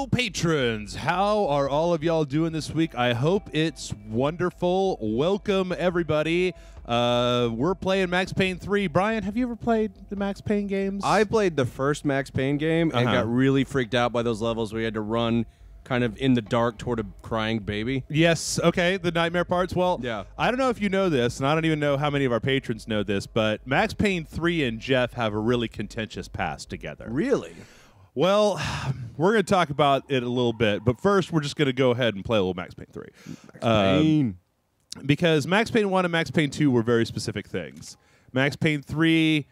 Hello, patrons. How are all of y'all doing this week? I hope it's wonderful. Welcome, everybody. We're playing Max Payne 3. Brian, have you ever played the Max Payne games? I played the first Max Payne game and got really freaked out by those levels where you had to run kind of in the dark toward a crying baby. Yes, okay, the nightmare parts. Well, yeah. I don't know if you know this, and I don't even know how many of our patrons know this, but Max Payne 3 and Jeff have a really contentious past together. Really? Well, we're going to talk about it a little bit, but first we're just going to go ahead and play a little Max Payne 3. Max Payne. Because Max Payne 1 and Max Payne 2 were very specific things. Max Payne 3,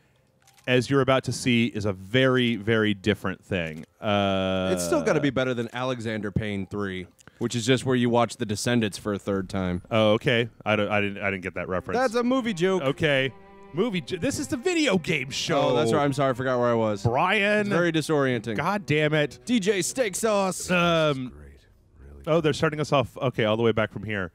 as you're about to see, is a very, very different thing. It's still got to be better than Alexander Payne 3, which is just where you watch The Descendants for a third time. Oh, okay. I didn't get that reference. That's a movie joke. Okay. This is the video game show. Oh, that's right. I'm sorry. I forgot where I was. Brian. It's very disorienting. God damn it. DJ Steak Sauce. Oh, they're starting us off, okay, all the way back from here.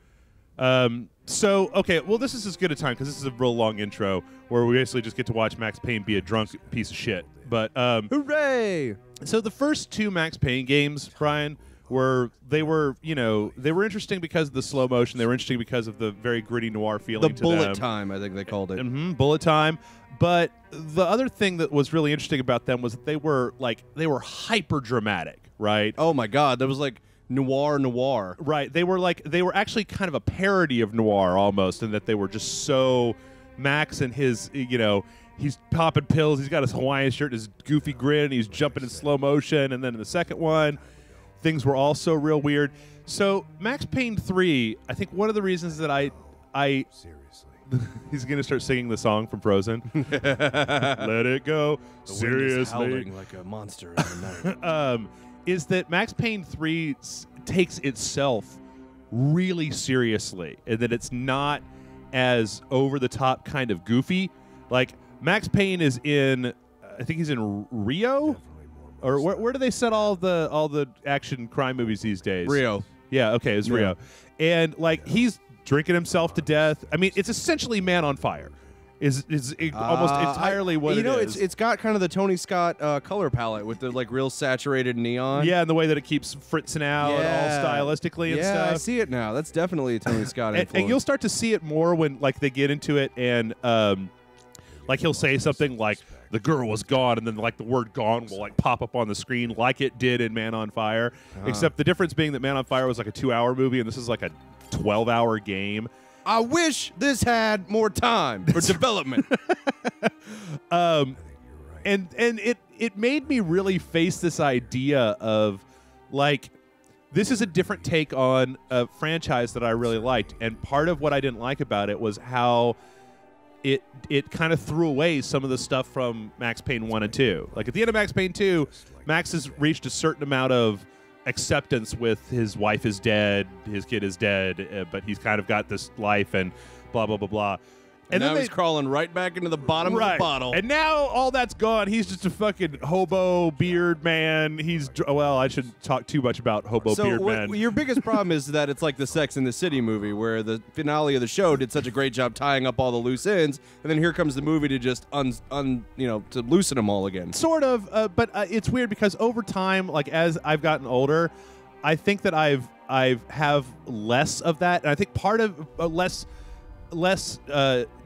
Okay, well, this is as good a time because this is a real long intro where we basically just get to watch Max Payne be a drunk piece of shit. But hooray! So the first two Max Payne games, Brian, were interesting because of the slow motion. They were interesting because of the very gritty noir feeling to them. The bullet time, I think they called it. Bullet time. But the other thing that was really interesting about them was that they were hyper dramatic, right? Oh my God, that was like noir. Right. They were actually kind of a parody of noir almost, in that they were just so Max and his, he's popping pills, he's got his Hawaiian shirt, his goofy grin, he's jumping in slow motion, and then in the second one, things were also real weird. So Max Payne 3, I think one of the reasons that I seriously, he's going to start singing the song from Frozen. Let it go. The seriously. wind is howling like a monster in the night. Is that Max Payne 3 takes itself really seriously, and that it's not as over-the-top kind of goofy. Like, Max Payne is in, I think he's in Rio? Or where do they set all the action crime movies these days? Rio. Yeah, okay, it's Rio. And, he's drinking himself to death. I mean, it's essentially Man on Fire. Is almost entirely what it is. It's got kind of the Tony Scott color palette with the real saturated neon. Yeah, and the way that it keeps fritzing out all stylistically and stuff. Yeah, I see it now. That's definitely a Tony Scott influence. And you'll start to see it more when they get into it, and he'll say something like "the girl was gone," and then the word "gone" will pop up on the screen like it did in Man on Fire. Except the difference being that Man on Fire was a 2-hour movie, and this is a 12-hour game. I wish this had more time for development. And it made me really face this idea of this is a different take on a franchise that I really liked, and part of what I didn't like about it was how it kind of threw away some of the stuff from Max Payne 1 and 2. At the end of Max Payne 2, Max has reached a certain amount of acceptance with his wife is dead, his kid is dead, but he's kind of got this life and blah, blah, blah, blah. And now he's crawling right back into the bottom of the bottle. And now all that's gone. He's just a fucking hobo beard man. Well, I shouldn't talk too much about hobo beard man. Your biggest problem is that it's like the Sex and the City movie, where the finale of the show did such a great job tying up all the loose ends, and then here comes the movie to just to loosen them all again. Sort of, but it's weird because over time, as I've gotten older, I think that I've have less of that, and I think part of less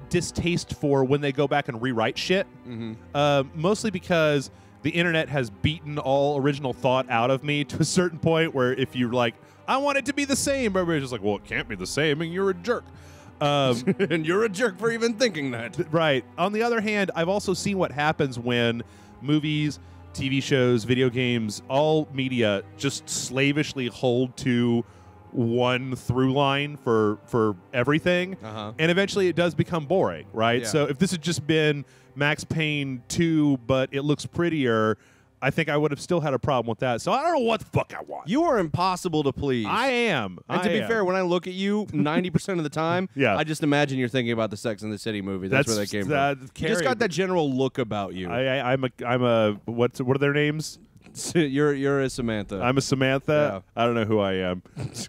distaste for when they go back and rewrite shit. Mostly because the internet has beaten all original thought out of me to a certain point where if you're I want it to be the same, everybody's just well, it can't be the same, and you're a jerk. And you're a jerk for even thinking that. Right. On the other hand, I've also seen what happens when movies, TV shows, video games, all media just slavishly hold to one through line for everything, and eventually it does become boring, right? Yeah. So if this had just been Max Payne 2, but it looks prettier, I think I would have still had a problem with that. So I don't know what the fuck I want. You are impossible to please. I am. And to be fair, when I look at you 90% of the time, I just imagine you're thinking about the Sex and the City movie. That's where that came from. You just got that general look about you. I'm a what are their names? You're a Samantha. I'm a Samantha. Yeah. I don't know who I am. Is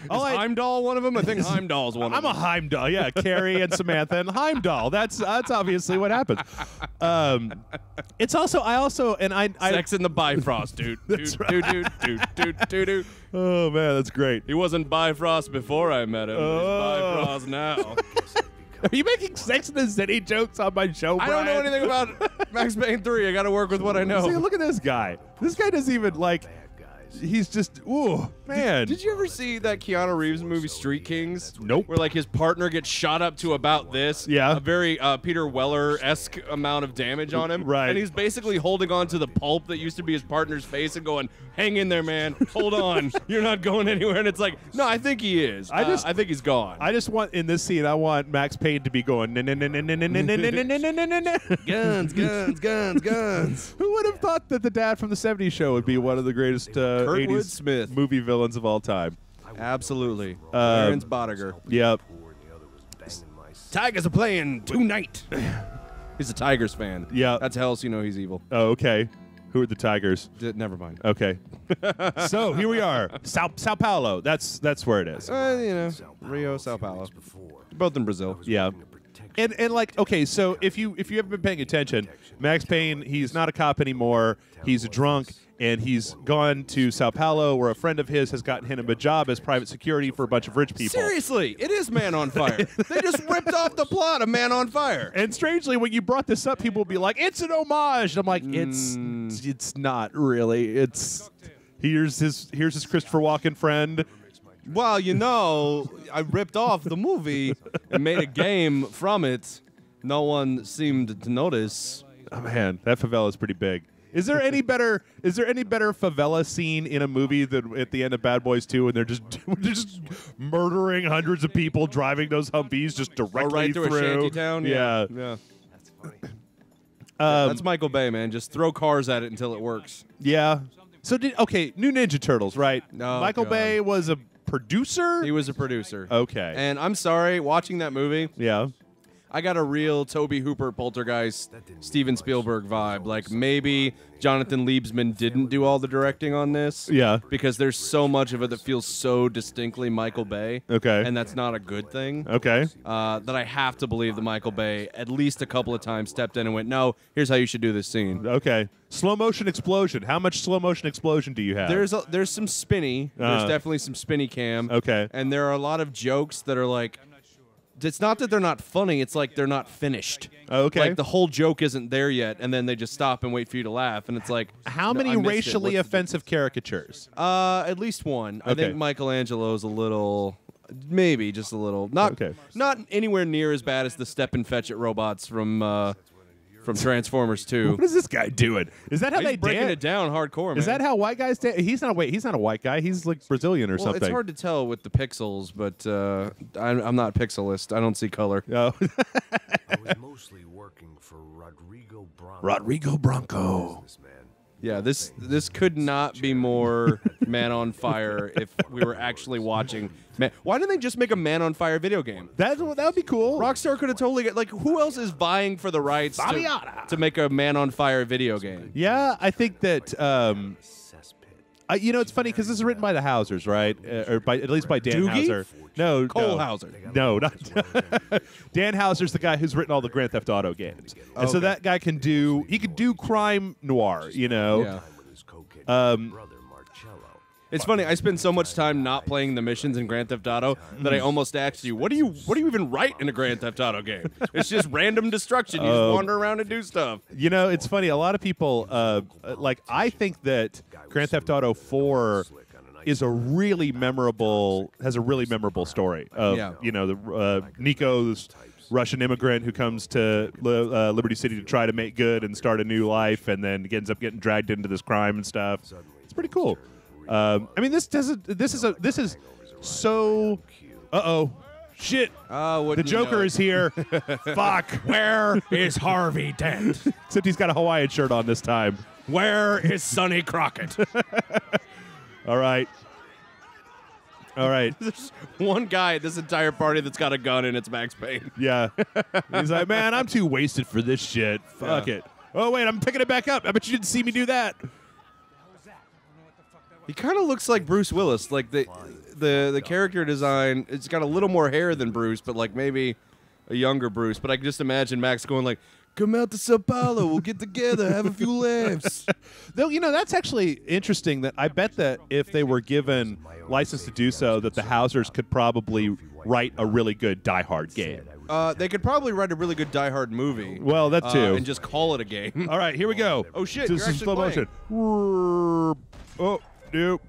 Heimdall one of them? I think Heimdall's one of them. I'm a Heimdall. Yeah, Carrie and Samantha and Heimdall. That's obviously what happens. It's also I Sex in the Bifrost, dude. That's Dude. Oh man, that's great. He wasn't Bifrost before I met him. He's Bifrost now. Are you making Sex in the City jokes on my show, Brian? I don't know anything about Max Payne 3. I got to work with what I know. See, look at this guy. This guy doesn't even like. He's just, ooh, man. Did you ever see that Keanu Reeves movie Street Kings? Nope. Where like his partner gets shot up to about this. Yeah. A very Peter Weller-esque amount of damage on him. Right. And he's basically holding on to the pulp that used to be his partner's face and going, hang in there, man. Hold on. You're not going anywhere. And it's like, no, I think he is. I think he's gone. I just want, in this scene, I want Max Payne to be going, Guns. Who would have thought that the dad from the 70s show would be one of the greatest 80s Smith. movie villains of all time? Absolutely. Aaron's Bodiger. Yep. Tigers are playing tonight. He's a Tigers fan. Yeah. That's how else you know he's evil. Oh, okay. Who are the Tigers? Never mind. Okay. So here we are, Sao Paulo. That's where it is. Rio, Sao Paulo. Both in Brazil. Yeah. And like, okay, so if you haven't been paying attention, Max Payne, he's not a cop anymore. He's a drunk, and he's gone to Sao Paulo, where a friend of his has gotten him a job as private security for a bunch of rich people. Seriously, it is Man on Fire. They just ripped off the plot of Man on Fire. And strangely, when you brought this up, people would be like, "It's an homage." And I'm like, "It's not really. It's here's his Christopher Walken friend." Well, I ripped off the movie and made a game from it. No one seemed to notice. Oh man, that favela is pretty big. Is there any better favela scene in a movie than at the end of Bad Boys 2 and they're just murdering hundreds of people driving those Humvees just directly right through a shanty town? Yeah. That's funny. That's Michael Bay, man. Just throw cars at it until it works. Yeah. So New Ninja Turtles, right? No, Michael Bay was a producer? He was a producer. Okay. And I'm sorry, watching that movie, Yeah. I got a real Tobe Hooper, Poltergeist, Steven Spielberg vibe. Like maybe Jonathan Liebsman didn't do all the directing on this. Yeah. Because there's so much of it that feels so distinctly Michael Bay. Okay. And that's not a good thing. Okay. That I have to believe that Michael Bay at least a couple of times stepped in and went, no, here's how you should do this scene. Okay. Slow motion explosion. How much slow motion explosion do you have? There's some spinny. There's definitely some spinny cam. Okay. And there are a lot of jokes that are like, it's not that they're not funny, it's like they're not finished. Okay. Like the whole joke isn't there yet, and then they just stop and wait for you to laugh, and it's like, How no, many I missed it. racially What's the offensive caricatures? At least one. I Okay. think Michelangelo's a little, maybe just a little, not anywhere near as bad as the step and fetch it robots from Transformers 2. What is this guy doing? Is that how He's they breaking dance? it down hardcore, man. Is that how white guys dance? He's not a white guy. He's like Brazilian or Well, something. it's hard to tell with the pixels, but I'm not pixelist. I don't see color. Oh. I was mostly working for Rodrigo Bronco. Rodrigo Bronco. Yeah, this could not be more Man on Fire if we were actually watching. Why didn't they just make a Man on Fire video game? That would be cool. Rockstar could have totally who else is vying for the rights to make a Man on Fire video game? Yeah, I think that. It's funny because this is written by the Hausers, right? Or at least by Dan Doogie? Hauser. No, Cole no. Hauser. No, not Dan Hauser's the guy who's written all the Grand Theft Auto games, and so that guy can do crime noir, Yeah. It's funny. I spend so much time not playing the missions in Grand Theft Auto that I almost asked you, what do you even write in a Grand Theft Auto game? It's just random destruction. You just wander around and do stuff. It's funny. A lot of people I think that Grand Theft Auto 4 is has a really memorable story of Nico, this Russian immigrant who comes to Liberty City to try to make good and start a new life, and then ends up getting dragged into this crime and stuff. It's pretty cool. This is so. Shit. The Joker is here. Fuck. Where is Harvey Dent? Except he's got a Hawaiian shirt on this time. Where is Sonny Crockett? All right. There's one guy at this entire party that's got a gun, and it's Max Payne. Yeah. He's like, man, I'm too wasted for this shit. Fuck it. Oh, wait, I'm picking it back up. I bet you didn't see me do that. He kind of looks like Bruce Willis. Like the character design, it's got a little more hair than Bruce, but like maybe a younger Bruce. But I can just imagine Max going like, come out to Sao Paulo, we'll get together, have a few laughs. Though, you know, that's actually interesting that I bet that if they were given license to do so, that the Housers could probably write a really good Die Hard game. They could probably write a really good Die Hard movie. Well, that too. And just call it a game. All right, here we go. Oh, shit, This you're is actually slow playing. motion. Oh, dude.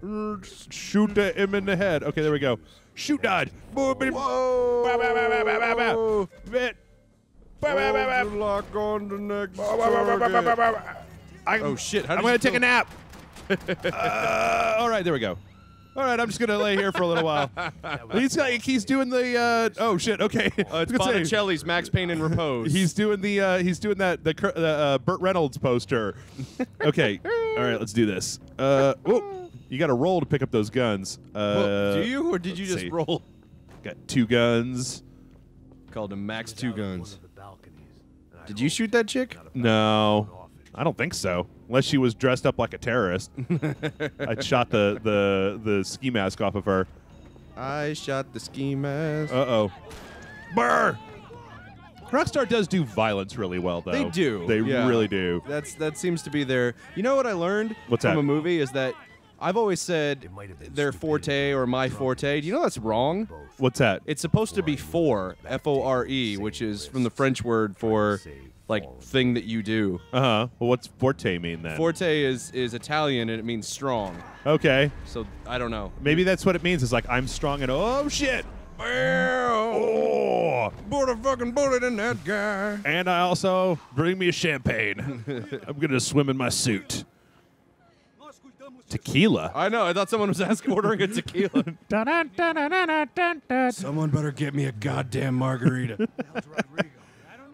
Shoot him in the head. Okay, there we go. Shoot dodge. Whoa. Bit. Lock on the next target. Oh, shit. I'm going to take a nap. All right, there we go. All right, I'm just going to lay here for a little while. He's doing the oh shit, okay. It's Botticelli's Max Payne in Repose. He's doing the Burt Reynolds poster. Okay. All right, let's do this. You got to roll to pick up those guns. Well, do you, or did you just roll? Got 2 guns. Called him Max 2 Guns. Did you shoot that chick? No, I don't think so. Unless she was dressed up like a terrorist. I shot the ski mask off of her. I shot the ski mask. Uh-oh. Brr! Rockstar does do violence really well, though. They do. They yeah. really do. That seems to be their... You know what I learned What's from that? a movie is that I've always said their forte or my forte. Do you know that's wrong? What's that? It's supposed to be fore, F-O-R-E, which is from the French word for, like, thing that you do. Uh-huh. Well, what's forte mean, then? Forte is Italian, and it means strong. Okay. So, I don't know. Maybe that's what it means. It's like, I'm strong and oh, shit! Oh! Put a fucking bullet in that guy. And I also bring me a champagne. I'm going to swim in my suit. Tequila? I know. I thought someone was ordering a tequila. Someone better get me a goddamn margarita.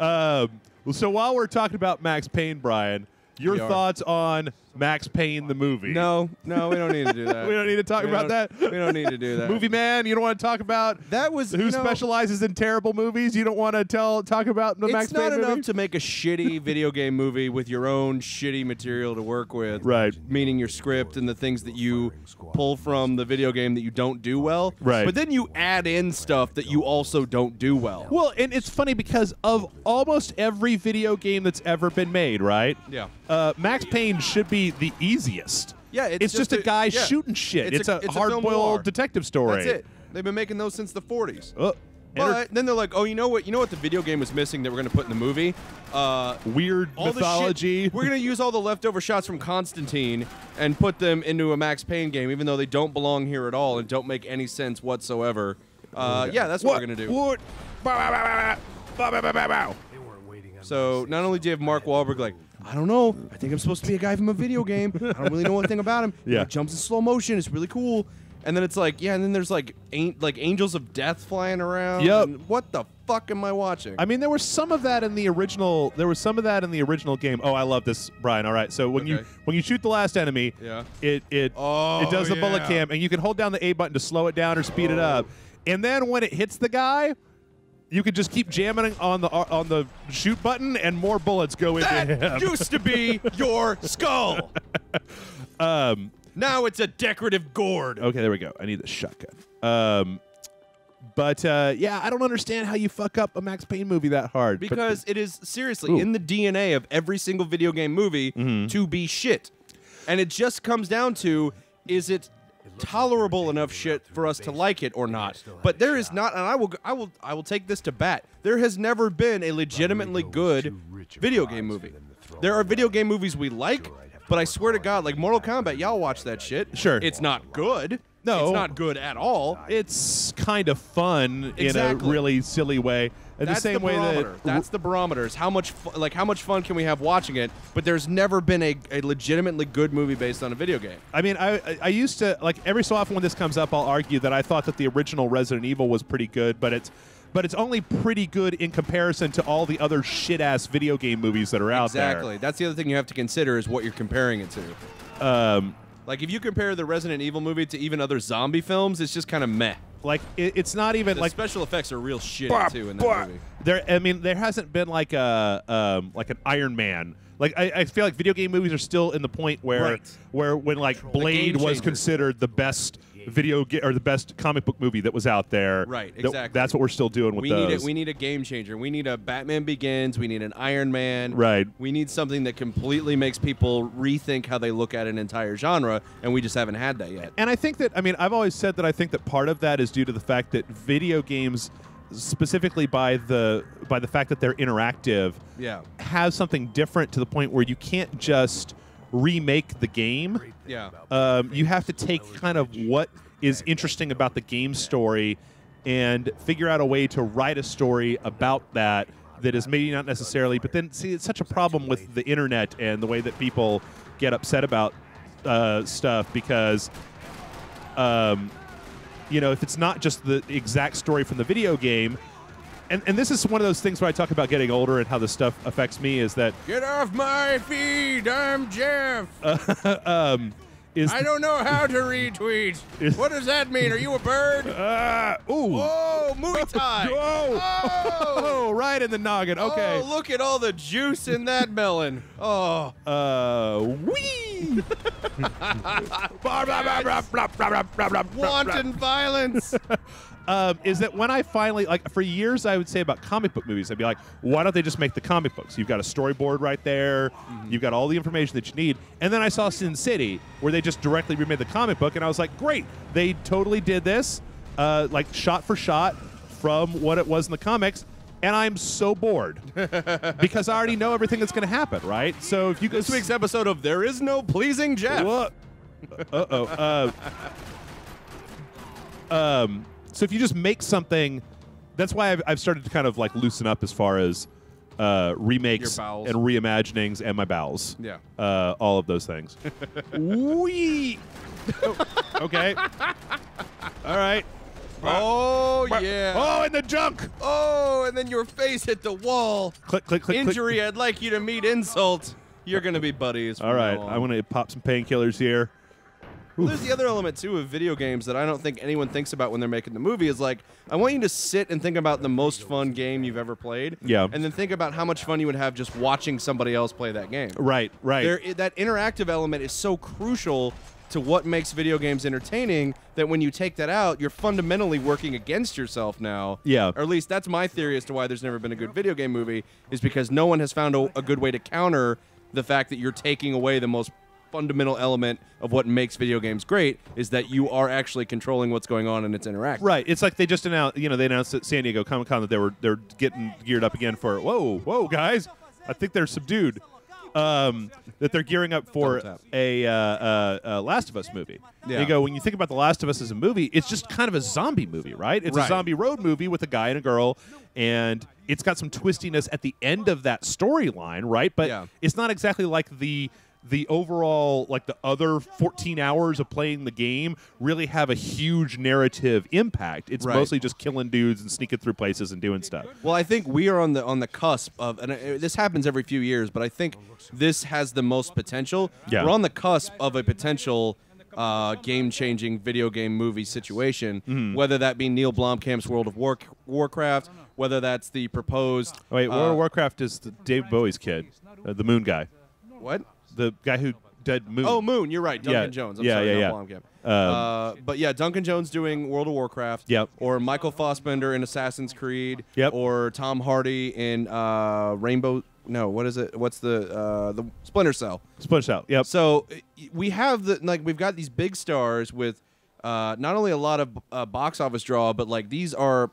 So while we're talking about Max Payne, Brian, your We are. thoughts on Max Payne the movie? No, we don't need to do that. We don't need to talk about that? We don't need to do that. Movie man, you don't want to talk about That was who you know, specializes in terrible movies? You don't want to talk about the Max It's Payne not enough movie? to make a shitty video game movie with your own shitty material to work with. Right. Meaning your script and the things that you pull from the video game that you don't do well. Right. But then you add in stuff that you also don't do well. Well, and it's funny because of almost every video game that's ever been made, right? Yeah. Max Payne should be the easiest. Yeah, it's just a guy shooting shit. It's a film noir. hard-boiled detective story. That's it. They've been making those since the 40s. Enter- But then they're like, oh, you know what? You know what the video game was missing that we're going to put in the movie? Weird All the mythology. shit- we're going to use all the leftover shots from Constantine and put them into a Max Payne game, even though they don't belong here at all and don't make any sense whatsoever. Yeah, that's what we're going to do. What? So not only do you have Mark Wahlberg like, I don't know, I think I'm supposed to be a guy from a video game. I don't really know anything about him. Yeah. He jumps in slow motion. It's really cool. And then it's like, yeah, and then there's like angels of death flying around. Yep. And what the fuck am I watching? I mean, there was some of that in the original. There was some of that in the original game. Oh, I love this, Brian. All right, so when you shoot the last enemy, Yeah. it does the bullet cam, and you can hold down the A button to slow it down or speed it up. And then when it hits the guy, you can just keep jamming on the shoot button, and more bullets go into him. That used to be your skull. Now it's a decorative gourd. Okay, there we go. I need the shotgun. But yeah, I don't understand how you fuck up a Max Payne movie that hard. Because it is seriously in the DNA of every single video game movie to be shit. And it just comes down to, is it tolerable enough shit for us to like it or not? But there is not, and I will take this to bat. There has never been a legitimately good video game movie. There are video game movies we like, but I swear to God, like Mortal Kombat, y'all watch that shit. Sure. It's not good. No. It's not good at all. It's kind of fun Exactly. in a really silly way. In That's the same way barometer. that That's the barometer. Is how much fun can we have watching it? But there's never been a legitimately good movie based on a video game. I mean, I used to, like, every so often when this comes up, I'll argue that I thought that the original Resident Evil was pretty good, but it's only pretty good in comparison to all the other shit-ass video game movies that are out there. Exactly. That's the other thing you have to consider is what you're comparing it to. Like if you compare the Resident Evil movie to even other zombie films, it's just kind of meh. Like it's not even The like special effects are real shit too in that movie. there hasn't been like like an Iron Man. Like I feel like video game movies are still in the point where when like Blade was changer. considered the best or the best comic book movie that was out there. Right, exactly. That's what we're still doing with those. We need a game changer. We need a Batman Begins. We need an Iron Man. Right. We need something that completely makes people rethink how they look at an entire genre, and we just haven't had that yet. And I think that, I mean, I've always said that I think that part of that is due to the fact that video games, specifically by the fact that they're interactive, have something different to the point where you can't just remake the game. Yeah. You have to take kind of what is interesting about the game story and figure out a way to write a story about that is maybe not necessarily, but then see, it's such a problem with the internet and the way that people get upset about stuff because if it's not just the exact story from the video game, and this is one of those things where I talk about getting older and how this stuff affects me, is that Get off my feed, I'm Jeff. I don't know how to retweet. What does that mean? Are you a bird? Oh, Muay Thai. Oh, right in the noggin. Okay. Oh, look at all the juice in that melon. Oh. Wee. Wanton violence. Is that when I finally, like, for years I would say about comic book movies, I'd be like, why don't they just make the comic books? You've got a storyboard right there. You've got all the information that you need. And then I saw Sin City, where they just directly remade the comic book, and I was like, great. They totally did this, like, shot for shot from what it was in the comics, and I'm so bored because I already know everything that's going to happen, right? So if you go... This week's episode of There Is No Pleasing Jeff. So if you just make something, that's why I've started to kind of like loosen up as far as remakes and reimaginings and my bowels. Yeah. All of those things. Wee. Okay. All right. Oh, yeah. Oh, and the junk. Oh, and then your face hit the wall. Click, click, click. Injury, click. I'd like you to meet insult. You're going to be buddies. All right. I'm going to pop some painkillers here. Well, there's the other element, too, of video games that I don't think anyone thinks about when they're making the movie is, like, I want you to sit and think about the most fun game you've ever played. Yeah. And then think about how much fun you would have just watching somebody else play that game. Right, right. That interactive element is so crucial to what makes video games entertaining that when you take that out, you're fundamentally working against yourself now. Yeah. Or at least that's my theory as to why there's never been a good video game movie, is because no one has found a good way to counter the fact that you're taking away the most fundamental element of what makes video games great, is that you are actually controlling what's going on and it's interactive. Right. It's like they just announced, they announced at San Diego Comic-Con that they're getting geared up again for, whoa, guys, I think they're subdued. That they're gearing up for a Last of Us movie. Yeah. You go, when you think about The Last of Us as a movie, it's just kind of a zombie movie, right? It's a zombie road movie with a guy and a girl, and it's got some twistiness at the end of that storyline, right? But it's not exactly like the overall, like the other 14 hours of playing the game really have a huge narrative impact. It's mostly just killing dudes and sneaking through places and doing stuff. Well, I think we are on the cusp of, and this happens every few years, but I think this has the most potential. Yeah. We're on the cusp of a potential game-changing video game movie situation, whether that be Neil Blomkamp's World of Warcraft, whether that's the proposed... Wait, World of Warcraft is Dave Bowie's kid, the Moon guy. What? The guy who did Moon. Oh, Moon. You're right. Duncan Jones. I'm sorry, Neil Blomkamp. But yeah, Duncan Jones doing World of Warcraft. Yep. Or Michael Fassbender in Assassin's Creed. Yep. Or Tom Hardy in Rainbow... No, what is it? What's the Splinter Cell? Splinter Cell. Yep. So we have we've got these big stars with not only a lot of box office draw, but like these are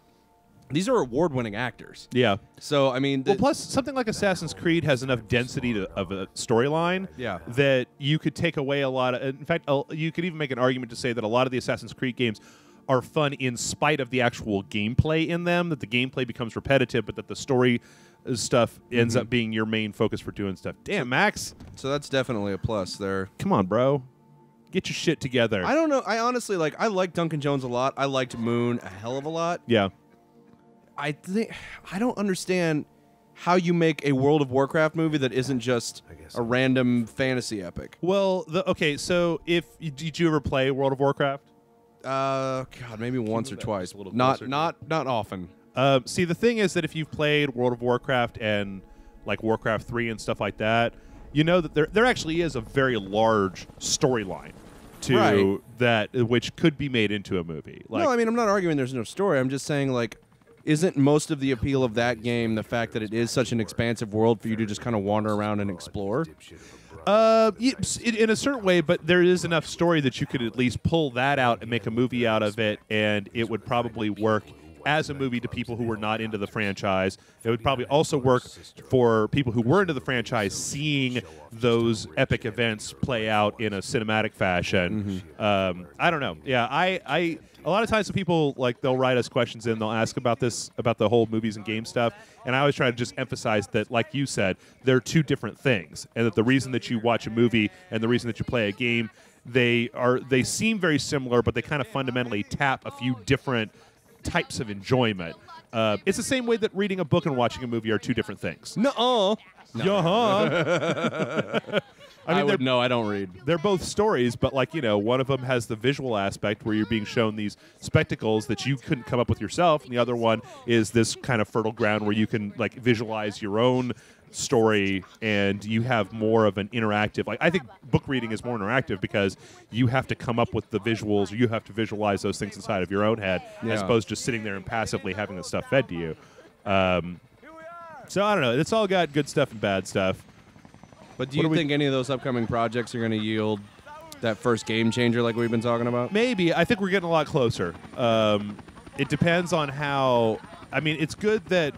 award-winning actors. Yeah. So I mean, well, plus something like Assassin's Creed has enough density of a storyline that you could take away a lot of. In fact, you could even make an argument to say that a lot of the Assassin's Creed games are fun in spite of the actual gameplay in them. That the gameplay becomes repetitive, but that the story stuff ends up being your main focus for doing stuff. Damn, Max. So that's definitely a plus there. Come on, bro. Get your shit together. I don't know. I honestly I like Duncan Jones a lot. I liked Moon a hell of a lot. Yeah. I don't understand how you make a World of Warcraft movie that isn't just a random fantasy epic. Well, okay, so did you ever play World of Warcraft? God, maybe once or twice. a little Not closer. not often. See, the thing is that if you've played World of Warcraft and like Warcraft 3 and stuff like that, you know that there actually is a very large storyline to Right. that which could be made into a movie. Like, No, I mean I'm not arguing there's no story. I'm just saying like, isn't most of the appeal of that game the fact that it is such an expansive world for you to just kind of wander around and explore? in a certain way, but there is enough story that you could at least pull that out and make a movie out of it, and it would probably work as a movie to people who were not into the franchise. It would probably also work for people who were into the franchise, seeing those epic events play out in a cinematic fashion. I don't know. Yeah, I a lot of times when people like they'll write us questions in, they'll ask about the whole movies and game stuff, and I always try to just emphasize that, like you said, they're two different things, and that the reason that you watch a movie and the reason that you play a game, they seem very similar, but they kind of fundamentally tap a few different types of enjoyment. It's the same way that reading a book and watching a movie are two different things. No. Yeah. I mean, no, I don't read. they're both stories, but like, you know, one of them has the visual aspect where you're being shown these spectacles that you couldn't come up with yourself, and the other one is this kind of fertile ground where you can like visualize your own story, and you have more of an interactive, like I think book reading is more interactive because you have to come up with the visuals, or you have to visualize those things inside of your own head, as Yeah. opposed to just sitting there and passively having the stuff fed to you. So I don't know, it's all got good stuff and bad stuff. But do What you do we- think any of those upcoming projects are going to yield that first game changer like we've been talking about? Maybe. I think we're getting a lot closer. It depends on how. I mean, it's good that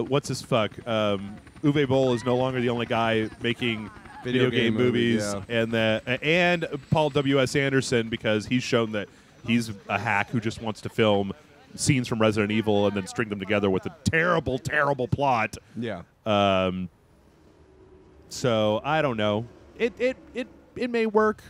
what's his fuck? Uwe Boll is no longer the only guy making video game movies, yeah. and Paul W.S. Anderson, because he's shown that he's a hack who just wants to film scenes from Resident Evil and then string them together with a terrible, terrible plot. Yeah. So I don't know. It may work.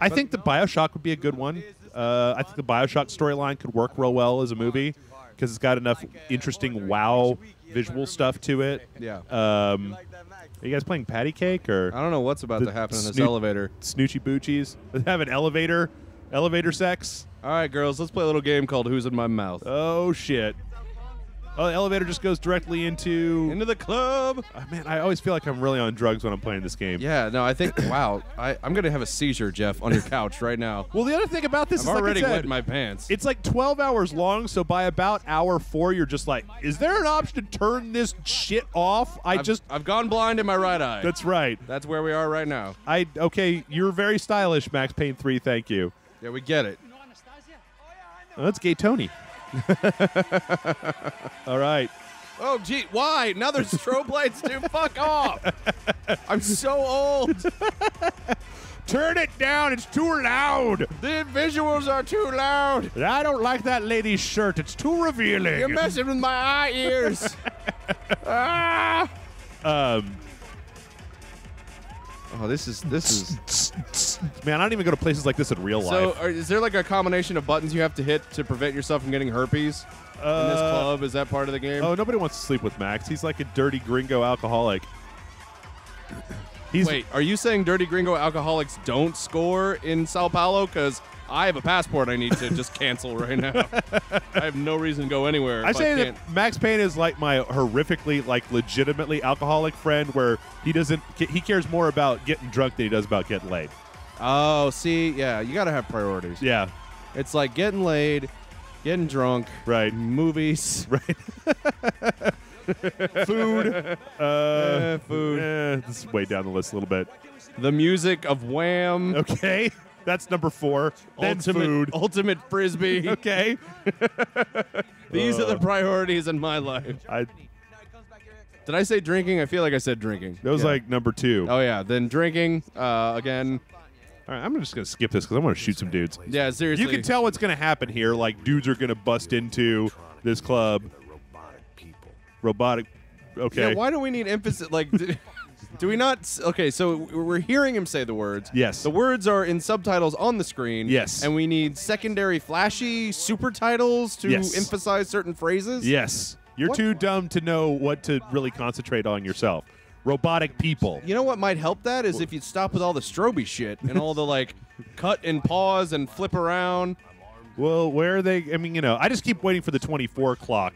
I think the BioShock would be a good one. I think the BioShock storyline could work real well as a movie because it's got enough interesting WoW visual stuff to it. Yeah. Are you guys playing patty cake or I don't know what's about The to happen in this snoot- elevator. Snoochie Boochies? Have an elevator sex? All right, girls, let's play a little game called Who's in My Mouth. Oh shit! Oh, the elevator just goes directly into Into the club. Oh, man, I always feel like I'm really on drugs when I'm playing this game. Yeah, no, I think, wow, I'm going to have a seizure, Jeff, on your couch right now. Well, the other thing about this I've is, like I already said, wet my pants. it's like 12 hours long, so by about hour 4, you're just like, is there an option to turn this shit off? I've gone blind in my right eye. That's right. That's where we are right now. Okay, you're very stylish, Max Payne 3, thank you. Yeah, we get it. Oh, that's Gay Tony. All right. Oh, gee, why? Now there's strobe lights, dude. Fuck off. I'm so old. Turn it down, it's too loud. The visuals are too loud. I don't like that lady's shirt, it's too revealing. You're messing with my eye ears. Ah. Oh, this is. Man, I don't even go to places like this in real life. So, is there like a combination of buttons you have to hit to prevent yourself from getting herpes in this club? Is that part of the game? Oh, nobody wants to sleep with Max. He's like a dirty gringo alcoholic. Wait, are you saying dirty gringo alcoholics don't score in Sao Paulo? Because I have a passport I need to just cancel right now. I have no reason to go anywhere. I if say can't. that Max Payne is like my horrifically, like legitimately alcoholic friend where he cares more about getting drunk than he does about getting laid. Oh, see, yeah, you got to have priorities. Yeah. It's like getting laid, getting drunk, Right. movies, Right. Food. food, This is way down the list a little bit. the music of Wham, Okay. That's number 4. Then food. ultimate frisbee. Okay. These are the priorities in my life. Did I say drinking? I feel like I said drinking. That was Yeah. like number 2. Oh yeah, then drinking again. All right, I'm just going to skip this because I want to shoot some dudes. Yeah, seriously. You can tell what's going to happen here. Like, dudes are going to bust into this club. Robotic people. Robotic. Okay. Yeah, why do we need emphasis? Like, do we not? Okay, so we're hearing him say the words. Yes. The words are in subtitles on the screen. Yes. And we need secondary flashy super titles to Yes. emphasize certain phrases. Yes. You're What? too dumb to know what to really concentrate on yourself. robotic people. You know what might help that is if you stop with all the stroby shit and all the like cut and pause and flip around. Well, where are they? I mean, I just keep waiting for the 24 clock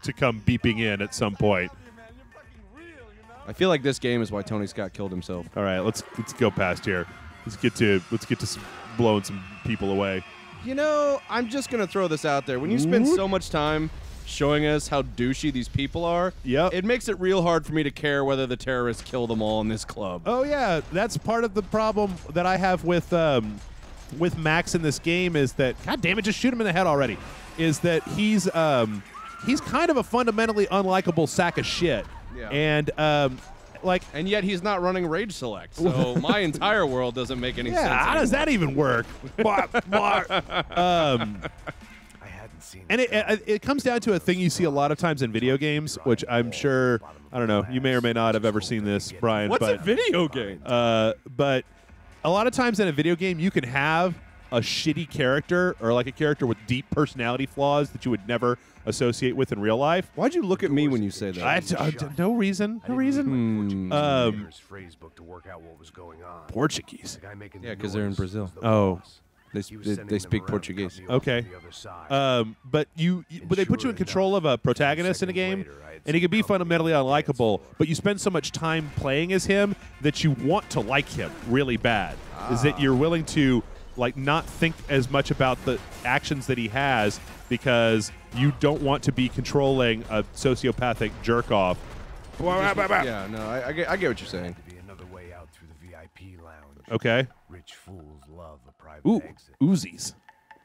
to come beeping in at some point. I feel like this game is why Tony Scott killed himself. All right, let's go past here. Let's get to blowing some people away. I'm just gonna throw this out there. When you spend so much time showing us how douchey these people are, it makes it real hard for me to care whether the terrorists kill them all in this club. Oh yeah, that's part of the problem that I have with Max in this game is that, God damn it, just shoot him in the head already. Is that he's kind of a fundamentally unlikable sack of shit. Yeah. And and yet he's not running Rage Select, so my entire world doesn't make any sense. How does that even work? And it comes down to a thing you see a lot of times in video games, which I'm sure, I don't know, you may or may not have ever seen this, Brian. What's a video game? But a lot of times in a video game, you can have a shitty character or like a character with deep personality flaws that you would never associate with in real life. Why'd you look at me when you say that? No reason. No reason. Portuguese. Yeah, because they're in Brazil. Oh. They speak Portuguese. Okay. But they put you in control of a protagonist in a game, and he can be fundamentally unlikable, but you spend so much time playing as him that you want to like him really bad. Is that you're willing to not think as much about the actions that he has because you don't want to be controlling a sociopathic jerk off. Yeah, no, I get what you're saying. Okay. Rich fools love a private exit. Uzis.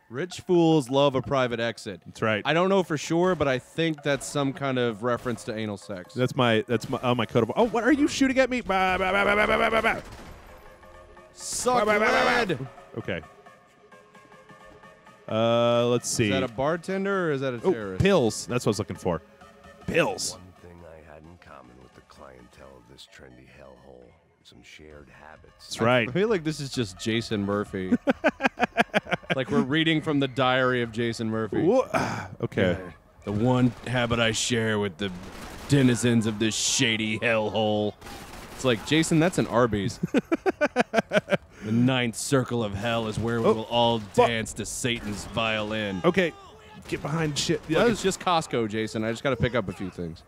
Rich fools love a private exit. That's right. I don't know for sure, but I think that's some kind of reference to anal sex. That's my code of. Oh, what are you shooting at me? Suck lead. Okay. Let's see. Is that a bartender or is that a terrorist? Pills. That's what I was looking for. Pills. One thing I had in common with the clientele of this trendy hellhole, some shared habits. That's right. I feel like this is just Jason Murphy. Like we're reading from the diary of Jason Murphy. Okay. The one habit I share with the denizens of this shady hellhole. It's like, Jason, that's an Arby's. The ninth circle of hell is where we will all dance to Satan's violin. Okay. Get behind shit. Look, it's just Costco, Jason. I just got to pick up a few things.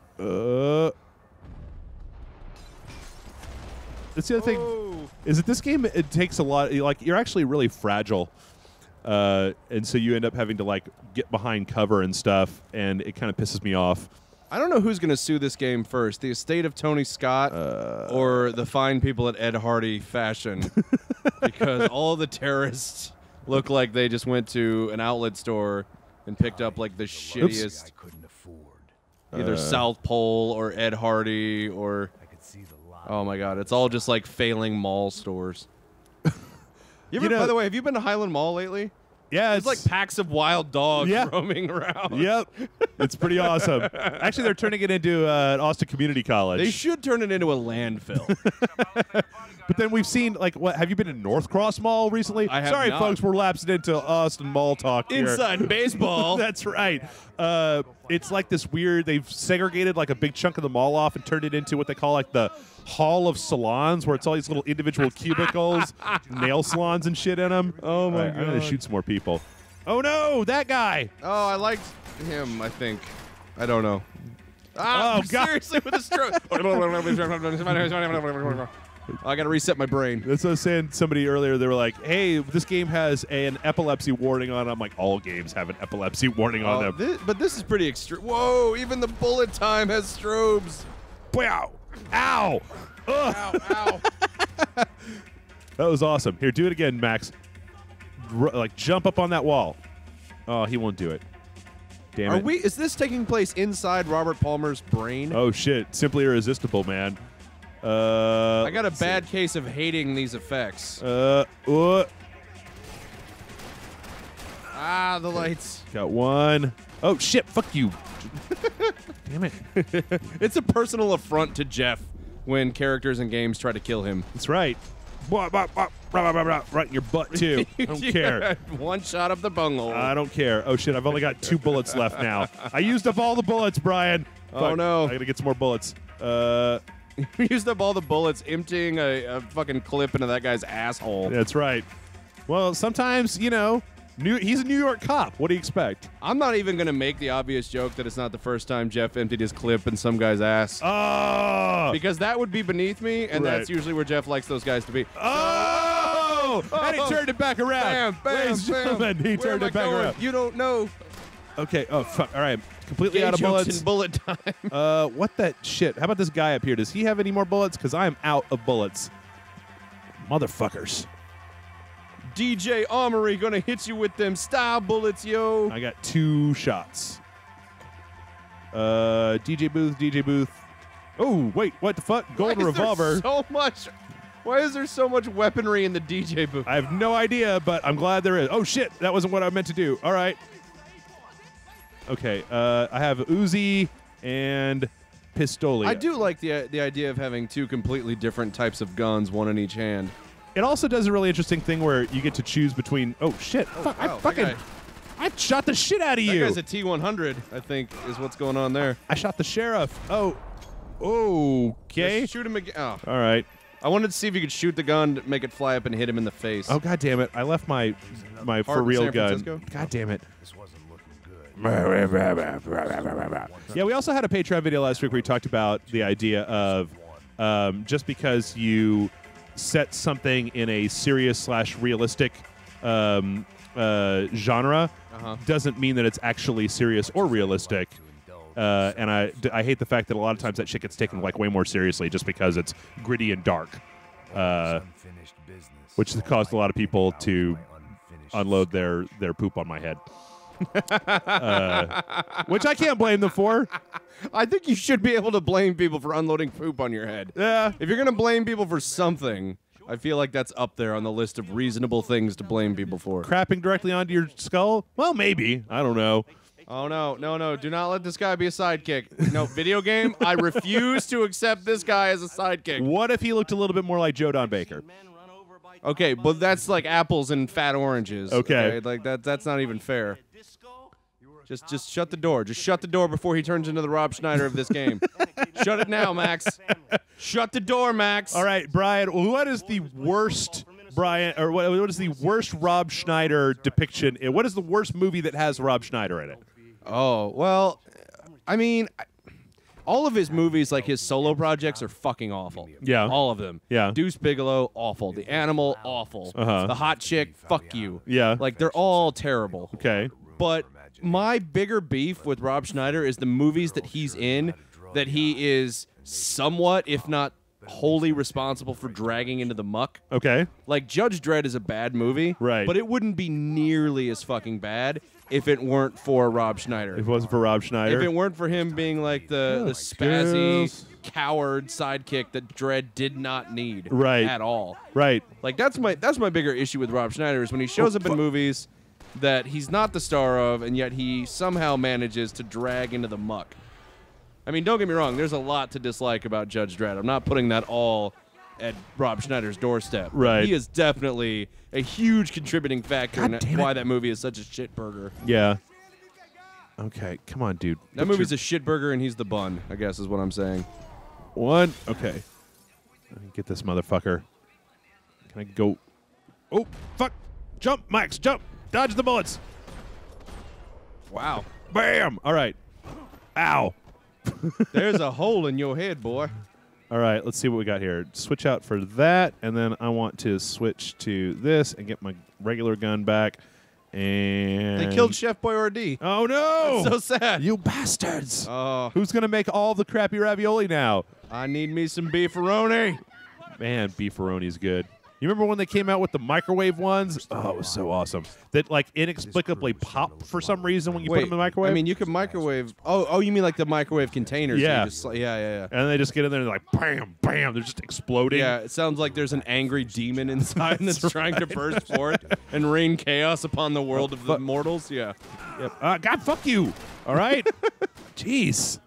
That's the other thing. Is that this game, it takes a lot. You're actually really fragile. And so you end up having to, get behind cover and stuff, and it kind of pisses me off. I don't know who's going to sue this game first, the estate of Tony Scott or the fine people at Ed Hardy Fashion, because all the terrorists look like they just went to an outlet store and picked up, the shittiest, I couldn't afford. either South Pole or Ed Hardy or, oh my God, it's all just failing mall stores. By the way, have you been to Highland Mall lately? Yeah, it's like packs of wild dogs roaming around. Yep. It's pretty awesome. Actually, they're turning it into Austin Community College. They should turn it into a landfill. But then we've seen, what, have you been to North Cross Mall recently? I have Sorry, not. folks, we're lapsing into Austin Mall talk here. Inside baseball. That's right. It's like this weird, they've segregated a big chunk of the mall off and turned it into what they call the Hall of Salons, where it's all these little individual cubicles, nail salons and shit in them. Oh my God. I'm going to shoot some more people. Oh no, that guy. Oh, I liked him, I think. I don't know. Oh, God. Seriously, with a stroke. I got to reset my brain. That's what I was saying. Somebody earlier, they were like, hey, this game has an epilepsy warning on it. I'm like, all games have an epilepsy warning on them. But this is pretty extreme. Whoa, even the bullet time has strobes. Wow. Ow. Ugh. Ow, ow. That was awesome. Here, do it again, Max. Jump up on that wall. Oh, he won't do it. Damn it. Is this taking place inside Robert Palmer's brain? Oh, shit. Simply irresistible, man. I got a bad case of hating these effects. The lights. Got one. Oh, shit. Fuck you. Damn it. It's a personal affront to Jeff when characters in games try to kill him. That's right. Right in your butt, too. I don't care. One shot up the bunghole. I don't care. Oh, shit. I've only got 2 bullets left now. I used up all the bullets, Brian. Oh, no. I got to get some more bullets. Used up all the bullets, emptying a fucking clip into that guy's asshole. That's right. Well, sometimes, you know, he's a New York cop. What do you expect? I'm not even going to make the obvious joke that it's not the first time Jeff emptied his clip in some guy's ass. Oh! Because that would be beneath me, and Right. that's usually where Jeff likes those guys to be. Oh! And he turned it back around. Bam, bam, Ladies and gentlemen, he Where turned am it I back going? around. You don't know. Okay. Oh, fuck. All right. Completely out of Gay jokes bullets. in bullet time. What that shit? How about this guy up here? Does he have any more bullets? Because I am out of bullets. Motherfuckers. DJ Armory gonna hit you with them style bullets, yo. I got 2 shots. DJ Booth. Oh, wait. What the fuck? Golden Why is there revolver. so much. Why is there so much weaponry in the DJ booth? I have no idea, but I'm glad there is. Oh, shit. That wasn't what I meant to do. All right. Okay. I have Uzi and Pistolia. I do like the idea of having 2 completely different types of guns, one in each hand. It also does a really interesting thing where you get to choose between. Oh, shit. Fuck, wow, I shot the shit out of That you. guy's a T-100, I think, is what's going on there. I shot the sheriff. Oh. Okay. Just shoot him again. Oh. All right. I wanted to see if you could shoot the gun, make it fly up, and hit him in the face. Oh, god damn it. I left my Heart for in real San gun. Francisco? God damn it. This wasn't looking good. Yeah, we also had a Patreon video last week where we talked about the idea of just because you set something in a serious / realistic genre doesn't mean that it's actually serious or realistic. And I hate the fact that a lot of times that shit gets taken like way more seriously just because it's gritty and dark, which has caused a lot of people to unload their poop on my head. Which I can't blame them for. I think you should be able to blame people for unloading poop on your head. Yeah. If you're going to blame people for something, I feel like that's up there on the list of reasonable things to blame people for. Crapping directly onto your skull? Well, maybe. I don't know. Oh, no. Do not let this guy be a sidekick. No, video game, I refuse to accept this guy as a sidekick. What if he looked a little bit more like Joe Don Baker? Okay, but that's like apples and fat oranges. Okay. Like that's not even fair. Just shut the door. Just shut the door before he turns into the Rob Schneider of this game. Shut it now, Max. Shut the door, Max. All right, Brian, what is the worst what is the worst Rob Schneider depiction? What is the worst movie that has Rob Schneider in it? Oh, well, I mean, all of his movies, like his solo projects, are fucking awful. Yeah. All of them. Yeah. Deuce Bigalow, awful. The Animal, awful. Uh-huh. The Hot Chick, fuck you. Yeah. Like, they're all terrible. Okay. But my bigger beef with Rob Schneider is the movies that he's in that he is somewhat, if not wholly responsible for dragging into the muck. Okay. Like, Judge Dredd is a bad movie. Right. But it wouldn't be nearly as fucking bad if it weren't for Rob Schneider. If it wasn't for Rob Schneider. If it weren't for him being like the spazzy coward sidekick that Dredd did not need at all. Right. Like that's my bigger issue with Rob Schneider is when he shows up in movies that he's not the star of and yet he somehow manages to drag into the muck. I mean, don't get me wrong, there's a lot to dislike about Judge Dredd. I'm not putting that all at Rob Schneider's doorstep. Right. He is definitely a huge contributing factor in damn why it. that movie is such a shit burger. Yeah. Okay, come on, dude. That movie's a shit burger and he's the bun, I guess is what I'm saying. One. Okay. Let me get this motherfucker. Can I go? Oh, fuck. Jump, Max, jump. Dodge the bullets. Wow. Bam. All right. Ow. There's a hole in your head, boy. All right, let's see what we got here. Switch out for that, and then I want to switch to this and get my regular gun back. And They killed Chef Boyardee. Oh, no. So sad. You bastards. Oh, Who's going to make all the crappy ravioli now? I need me some beefaroni. Man, beefaroni's good. You remember when they came out with the microwave ones? Oh, it was so awesome. That, like, inexplicably pop for some reason when you put them in the microwave? I mean, you could microwave. Oh, you mean like the microwave containers? Yeah. Yeah. And they just get in there and they're like, bam, bam. They're just exploding. Yeah, it sounds like there's an angry demon inside that's trying to burst forth and rain chaos upon the world of the mortals. Yeah. Yep. God, fuck you. All right? Jeez.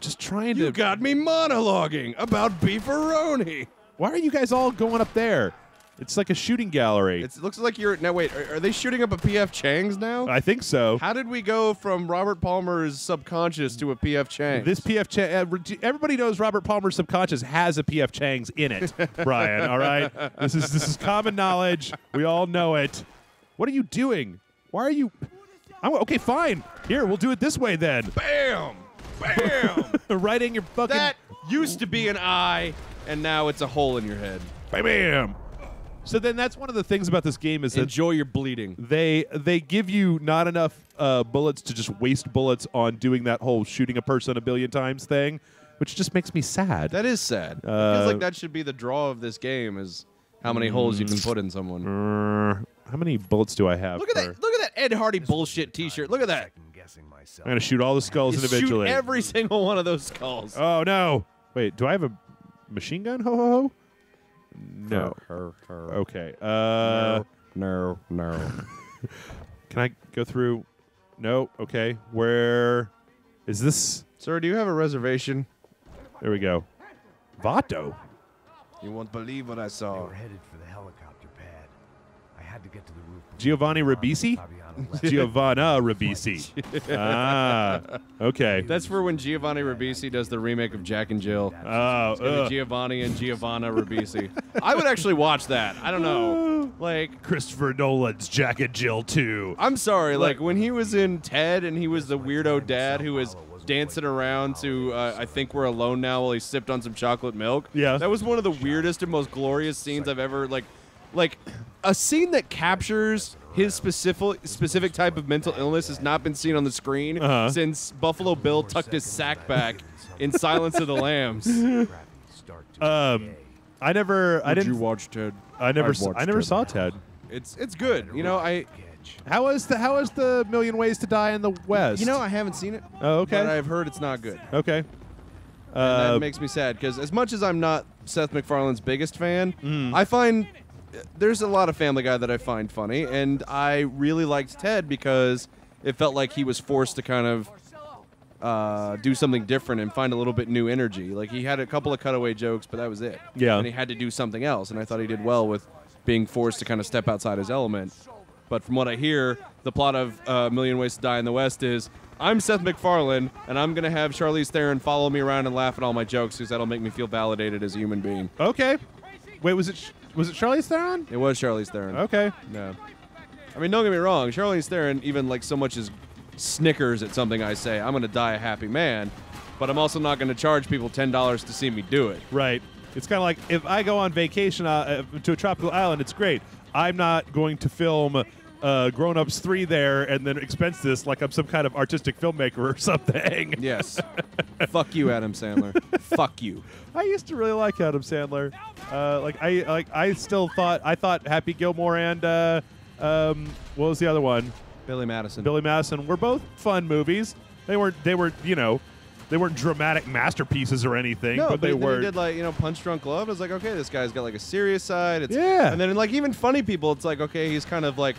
Just trying to... You got me monologuing about beefaroni. Why are you guys all going up there? It's like a shooting gallery. It looks like you're. Now wait, are they shooting up a P.F. Chang's now? I think so. How did we go from Robert Palmer's subconscious to a P.F. Chang's? This P.F. Chang, everybody knows Robert Palmer's subconscious has a P.F. Chang's in it, Brian. All right, this is common knowledge. We all know it. What are you doing? Why are you? Okay, fine. Here, we'll do it this way then. Bam, bam. Right in your fucking. That used to be an eye, and now it's a hole in your head. Bam, bam. So then that's one of the things about this game is that Enjoy your bleeding. they give you not enough bullets to just waste bullets on doing that whole shooting a person a billion times thing, which just makes me sad. That is sad. It feels like that should be the draw of this game is how many holes you can put in someone. How many bullets do I have? Look at that! Look at that Ed Hardy bullshit T-shirt. Look at that. I'm gonna shoot all the skulls individually. Shoot every single one of those skulls. Oh no! Wait, do I have a machine gun? Ho ho ho! No. Okay. No. Can I go through? No. Okay. Where is this? Sir, do you have a reservation? There we go. Vato. You won't believe what I They saw. were headed for the helicopter pad. I had to get to the roof. Giovanni Ribisi? Giovanna Ribisi. Okay. That's for when Giovanni Ribisi does the remake of Jack and Jill. Oh, It's gonna be Giovanni and Giovanna Ribisi. I would actually watch that. I don't know. Like, Christopher Nolan's Jack and Jill 2. I'm sorry. Like when he was in Ted and he was the weirdo dad who was dancing around to I Think We're Alone Now while he sipped on some chocolate milk. Yeah. That was one of the weirdest and most glorious scenes I've ever like a scene that captures his specific type of mental illness has not been seen on the screen since Buffalo Bill tucked his sack back in Silence of the Lambs. I didn't watch Ted? I never saw Ted. It's good. You know, How is the Million Ways to Die in the West? I haven't seen it. Oh, okay. But I've heard it's not good. Okay. And that makes me sad because as much as I'm not Seth MacFarlane's biggest fan, I find there's a lot of Family Guy that I find funny, and I really liked Ted because it felt like he was forced to kind of do something different and find a little bit new energy. Like he had a couple of cutaway jokes, but that was it. Yeah. And he had to do something else, and I thought he did well with being forced to kind of step outside his element. But from what I hear, the plot of Million Ways to Die in the West is I'm Seth MacFarlane, and I'm going to have Charlize Theron follow me around and laugh at all my jokes because that'll make me feel validated as a human being. Okay. Wait, was it Charlize Theron? It was Charlize Theron. Okay. Yeah. I mean, don't get me wrong. Charlize Theron even like so much as snickers at something I say. I'm going to die a happy man, but I'm also not going to charge people $10 to see me do it. Right. It's kind of like if I go on vacation to a tropical island, it's great. I'm not going to film Grown Ups 3 there and then expense this like I'm some kind of artistic filmmaker or something. Yes. Fuck you, Adam Sandler. Fuck you. I used to really like Adam Sandler. I thought Happy Gilmore and what was the other one? Billy Madison. Billy Madison were both fun movies. They weren't dramatic masterpieces or anything, No, but they then were. he did like, Punch Drunk Love. I was like, okay, this guy's got like a serious side. Yeah. And then like even funny people, it's like, okay, he's kind of like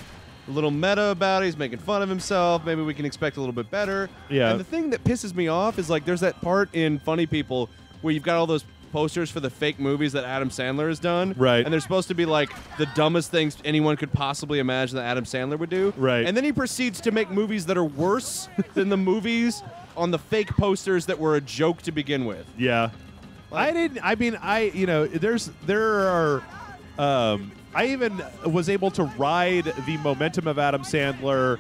a little meta about it. He's making fun of himself. Maybe we can expect a little bit better. Yeah. And the thing that pisses me off is like there's that part in Funny People where you've got all those posters for the fake movies that Adam Sandler has done. Right. And they're supposed to be like the dumbest things anyone could possibly imagine that Adam Sandler would do. Right. And then he proceeds to make movies that are worse than the movies on the fake posters that were a joke to begin with. Yeah. I even was able to ride the momentum of Adam Sandler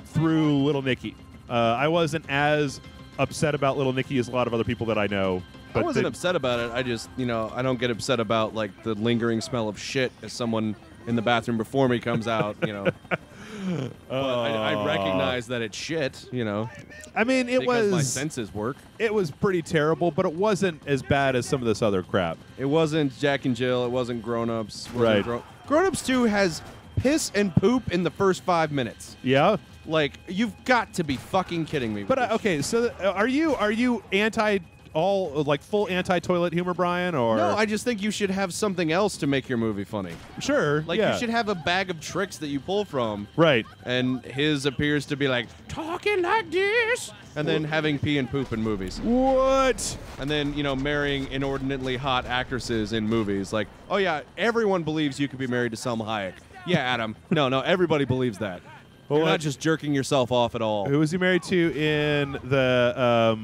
through Little Nicky. I wasn't as upset about Little Nicky as a lot of other people that I know. I wasn't upset about it. I just, I don't get upset about like the lingering smell of shit as someone in the bathroom before me comes out, But I recognize that it's shit, I mean, because my senses work. It was pretty terrible, but it wasn't as bad as some of this other crap. It wasn't Jack and Jill. It wasn't Grown Ups. Right. Grown Ups 2 has piss and poop in the first 5 minutes. Yeah. Like, you've got to be fucking kidding me. But okay, so are you anti all like full anti-toilet humor, Brian? Or No, I just think you should have something else to make your movie funny. sure, Like yeah. you should have a bag of tricks that you pull from. Right. And his appears to be like talking like this, and then having pee and poop in movies, What? and then marrying inordinately hot actresses in movies. Like, oh yeah, everyone believes you could be married to Selma Hayek. Yeah, Adam. No, everybody believes that. Well, You're what- not just jerking yourself off at all. Who was he married to in the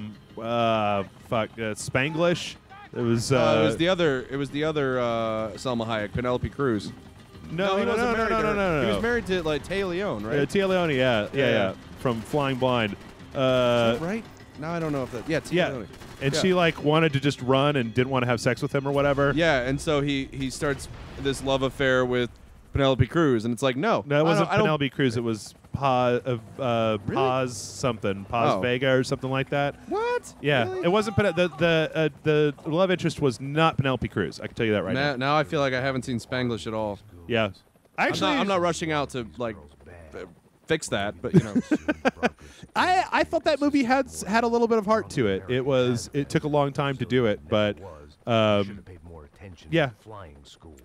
Spanglish? It was It was the other. Selma Hayek, Penelope Cruz. no, he no, wasn't no, married no, to no, her. no, no, He no. was married to like Tia Leone, right? Tia Leone, yeah, from Flying Blind. Right? Now I don't know if that. Yeah, Tia Yeah, Leone. and Yeah. she like wanted to just run and didn't want to have sex with him or whatever. Yeah, and so he starts this love affair with Penelope Cruz, and it's like no, No, it wasn't I don't- Penelope Cruz. It was Paz something, Paz Oh. Vega or something like that. What? Yeah, Really? it wasn't the love interest was not Penelope Cruz. I can tell you that right now. Now I feel like I haven't seen Spanglish at all. Yeah, actually, I'm not rushing out to like fix that, but I thought that movie had a little bit of heart to it. It took a long time to do it, but yeah,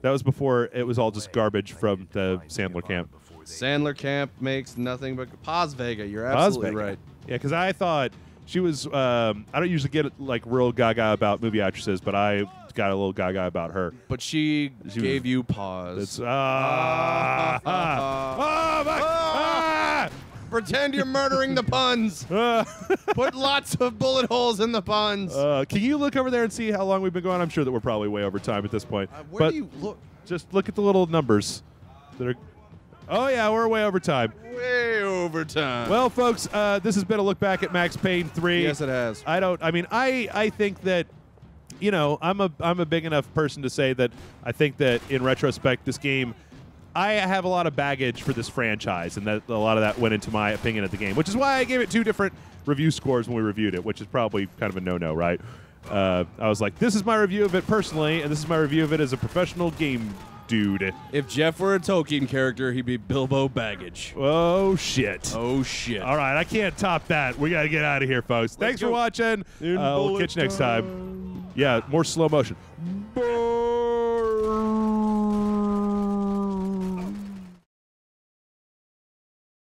that was before it was all just garbage from the Sandler camp. Sandler camp makes nothing but Paz Vega. You're Paz absolutely Vega. right. Yeah, because I thought she was. I don't usually get like real gaga about movie actresses, but I got a little gaga about her. But she She gave was- you pause. It's ah. Pretend you're murdering the puns. Put lots of bullet holes in the puns. Can you look over there and see how long we've been going? I'm sure that we're probably way over time at this point. Where but do you look? just look at the little numbers that are. Oh yeah, we're way over time. Way over time. Well, folks, this has been a look back at Max Payne 3. yes, it has. I think that, I'm a big enough person to say that I think that in retrospect, this game, I have a lot of baggage for this franchise, and that a lot of that went into my opinion of the game, which is why I gave it 2 different review scores when we reviewed it, which is probably kind of a no-no, right? I was like, this is my review of it personally, and this is my review of it as a professional game dude. If Jeff were a Tolkien character, he'd be Bilbo Baggage. Oh, shit. Oh, shit. All right, I can't top that. We got to get out of here, folks. Thanks for go. watching. In We'll bullet catch you next time. Yeah, more slow motion.